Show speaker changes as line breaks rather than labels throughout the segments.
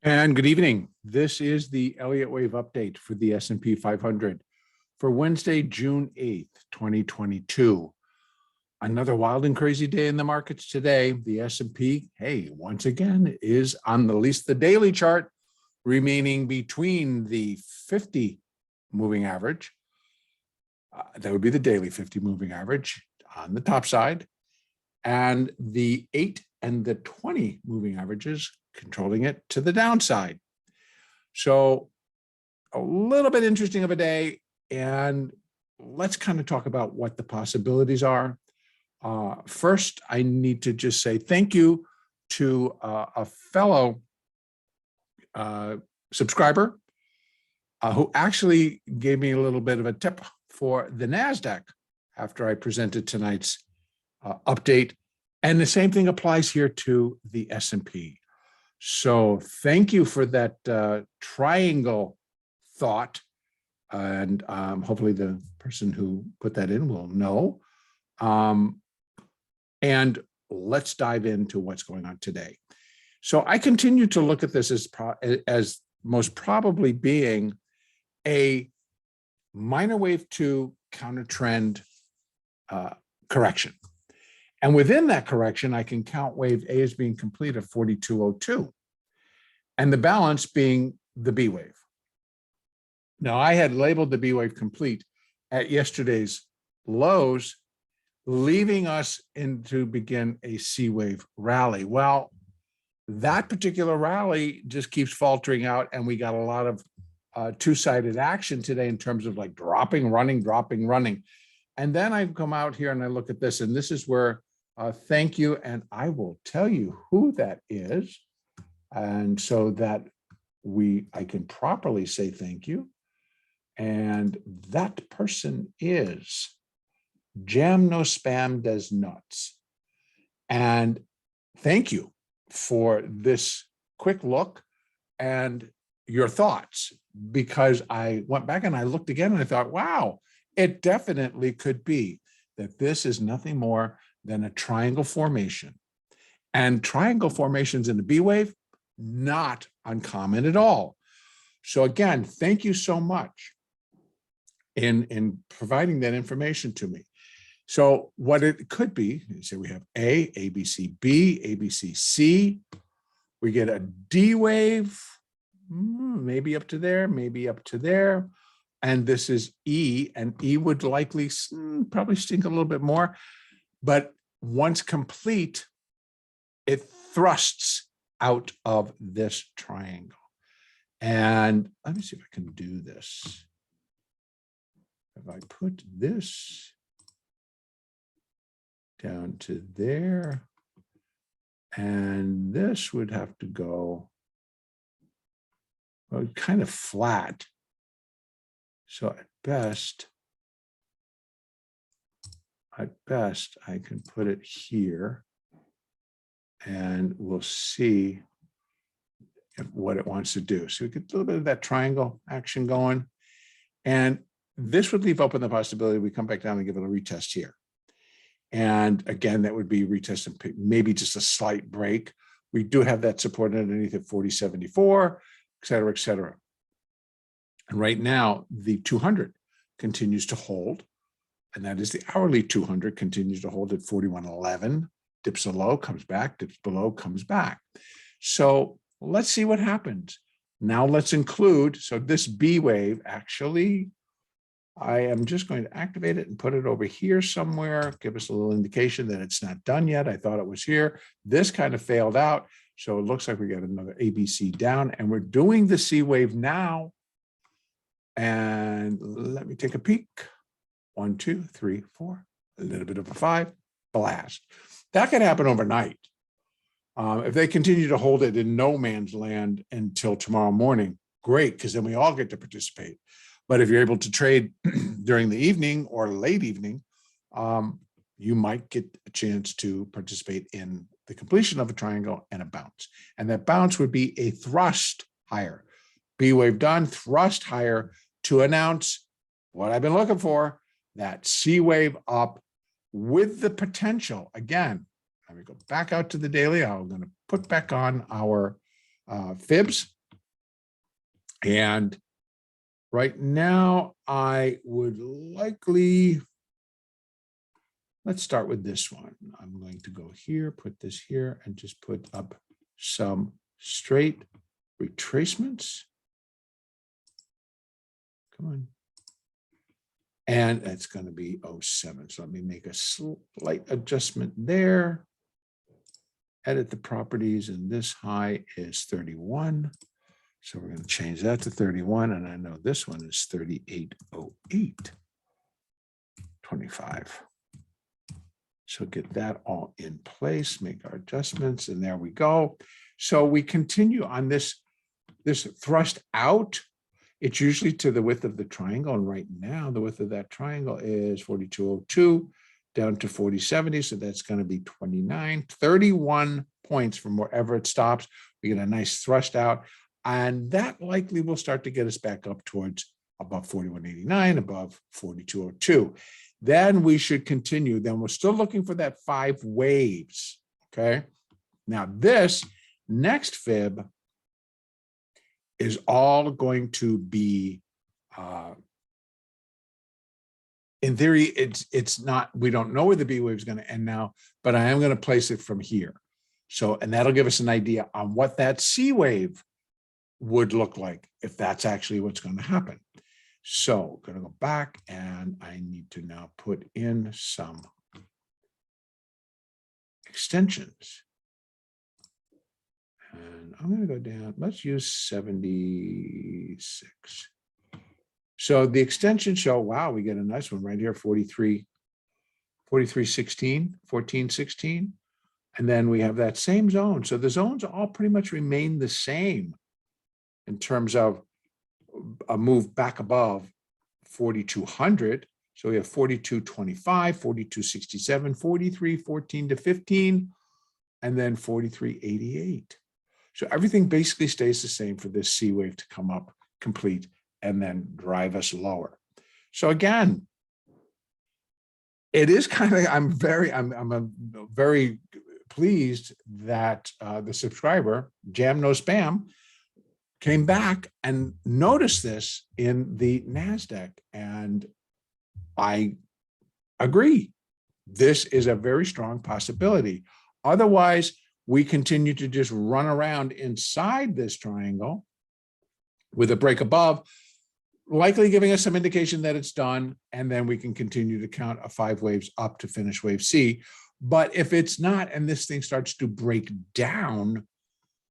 And good evening. This is the Elliott Wave update for the S&P 500 for Wednesday, June 8th, 2022. Another wild and crazy day in the markets today. The S&P, once again, is on at least the daily chart, remaining between the 50 moving average. That would be the daily 50 moving average on the top side, and the 8 and the 20 moving averages controlling it to the downside. So a little bit interesting of a day, and let's kind of talk about what the possibilities are. First, I need to just say thank you to a fellow subscriber who actually gave me a little bit of a tip for the NASDAQ after I presented tonight's update. And the same thing applies here to the S&P. So thank you for that triangle thought. And hopefully the person who put that in will know. And let's dive into what's going on today. So I continue to look at this as most probably being a minor wave 2 counter trend correction. And within that correction, I can count wave A as being complete at 4202, and the balance being the B wave. Now, I had labeled the B wave complete at yesterday's lows, leaving us to begin a C wave rally. Well, that particular rally just keeps faltering out, and we got a lot of two-sided action today in terms of like dropping, running, dropping, running. And then I come out here and I look at this, and this is where thank you, and I will tell you who that is, and so that I can properly say thank you. And that person is Jam No Spam Does Nuts. And thank you for this quick look and your thoughts, because I went back and I looked again and I thought, wow, it definitely could be that this is nothing more than a triangle formation. And triangle formations in the B wave, not uncommon at all. So again, thank you so much in providing that information to me. So what it could be, you say we have A, ABC, B, ABC, C. We get a D wave, maybe up to there, maybe up to there. And this is E, and E would likely probably stink a little bit more. But once complete, it thrusts out of this triangle. And let me see if I can do this. If I put this down to there, and this would have to go kind of flat. So at best, I can put it here, and we'll see what it wants to do. So we get a little bit of that triangle action going. And this would leave open the possibility we come back down and give it a retest here. And again, that would be retest and maybe just a slight break. We do have that support underneath at 40.74, et cetera, et cetera. And right now, the 200 continues to hold, and that is the hourly 200 continues to hold at 41.11, dips below, comes back, dips below, comes back. So let's see what happens. Now let's include, so this B wave, actually, I am just going to activate it and put it over here somewhere, give us a little indication that it's not done yet. I thought it was here. This kind of failed out. So it looks like we got another ABC down, and we're doing the C wave now. And let me take a peek. 1, 2, 3, 4, a little bit of a 5, blast. That can happen overnight. If they continue to hold it in no man's land until tomorrow morning, great, because then we all get to participate. But if you're able to trade during the evening or late evening, you might get a chance to participate in the completion of a triangle and a bounce. And that bounce would be a thrust higher. B wave done, thrust higher to announce what I've been looking for, that C wave up with the potential. Again, let me go back out to the daily. I'm going to put back on our fibs. And right now, I would likely, let's start with this one. I'm going to go here, put this here, and just put up some straight retracements. Come on. And it's going to be 07. So let me make a slight adjustment there. Edit the properties, and this high is 31. So we're going to change that to 31. And I know this one is 3808.25. So get that all in place, make our adjustments, and there we go. So we continue on this thrust out. It's usually to the width of the triangle. And right now, the width of that triangle is 4202 down to 4070. So that's going to be 29, 31 points from wherever it stops. We get a nice thrust out. And that likely will start to get us back up towards above 4189, above 4202. Then we should continue. Then we're still looking for that 5 waves. Okay. Now this next fib is all going to be, in theory, it's not, we don't know where the B wave is going to end now, but I am going to place it from here. So, and that'll give us an idea on what that C wave would look like if that's actually what's going to happen. So I'm going to go back, and I need to now put in some extensions. And I'm going to go down, let's use 76. So the extensions show, wow, we get a nice one right here, 43, 16, 14, 16. And then we have that same zone. So the zones all pretty much remain the same in terms of a move back above 4,200. So we have 42.25, 42.67, 43, 14 to 15, and then 43.88. So everything basically stays the same for this C wave to come up, complete, and then drive us lower. So again, it is kind of, I'm very pleased that the subscriber, Jam No Spam, came back and noticed this in the NASDAQ. And I agree. This is a very strong possibility. Otherwise, we continue to just run around inside this triangle with a break above, likely giving us some indication that it's done. And then we can continue to count a 5 waves up to finish wave C. But if it's not, and this thing starts to break down,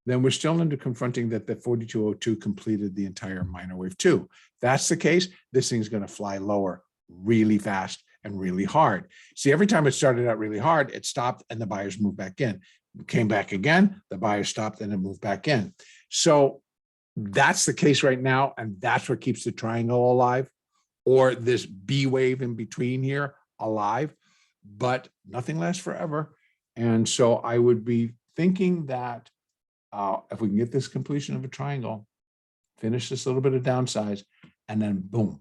then we're still into confronting that the 4202 completed the entire minor wave 2. If that's the case, this thing's going to fly lower really fast and really hard. See, every time it started out really hard, it stopped and the buyers moved back in. It came back again, the buyers stopped and it moved back in. So that's the case right now, and that's what keeps the triangle alive, or this B wave in between here alive. But nothing lasts forever. And so I would be thinking that if we can get this completion of a triangle, finish this little bit of downsize, and then boom,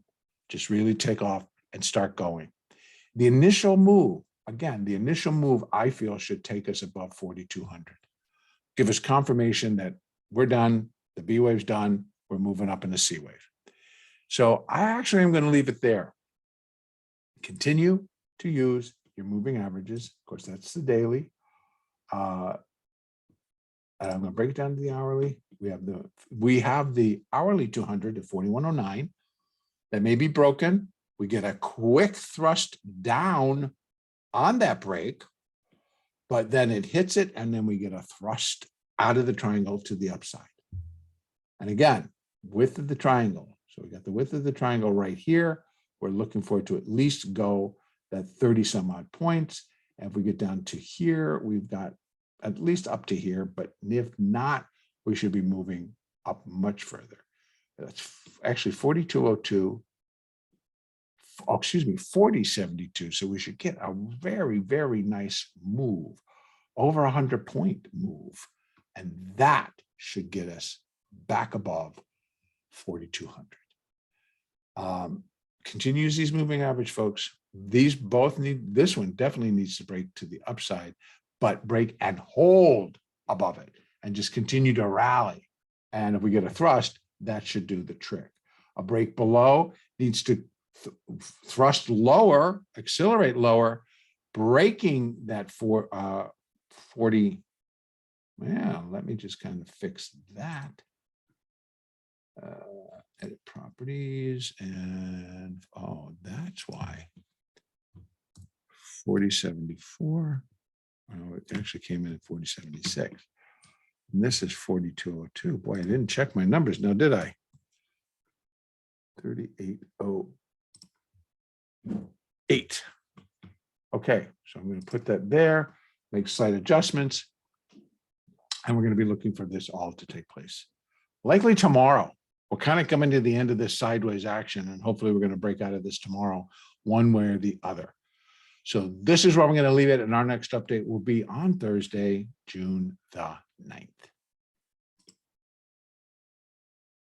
just really take off and start going. The initial move, again, the initial move I feel should take us above 4,200. Give us confirmation that we're done, the B wave's done, we're moving up in the C wave. So I actually am going to leave it there. Continue to use your moving averages. Of course, that's the daily. And I'm going to break it down to the hourly. We have the hourly 200 at 4109 that may be broken. We get a quick thrust down on that break, but then it hits it, and then we get a thrust out of the triangle to the upside. And again, width of the triangle. So we got the width of the triangle right here. We're looking for it to at least go that 30 some odd points. And if we get down to here, we've got at least up to here, but if not, we should be moving up much further. That's actually 4202, oh, excuse me, 4072. So we should get a very, very nice move, over 100-point move. And that should get us back above 4,200. Continues these moving average, folks. These both need, this one definitely needs to break to the upside, but break and hold above it and just continue to rally. And if we get a thrust, that should do the trick. A break below needs to thrust lower, accelerate lower, breaking that 40. Well, let me just kind of fix that. Edit properties, and oh, that's why. 4074. Oh, it actually came in at 4076. And this is 4202. Boy, I didn't check my numbers now, did I? 3808. Okay, so I'm going to put that there, make slight adjustments, and we're going to be looking for this all to take place. Likely tomorrow. We're kind of coming to the end of this sideways action, and hopefully we're going to break out of this tomorrow, one way or the other. So this is where we're going to leave it, and our next update will be on Thursday, June the 9th.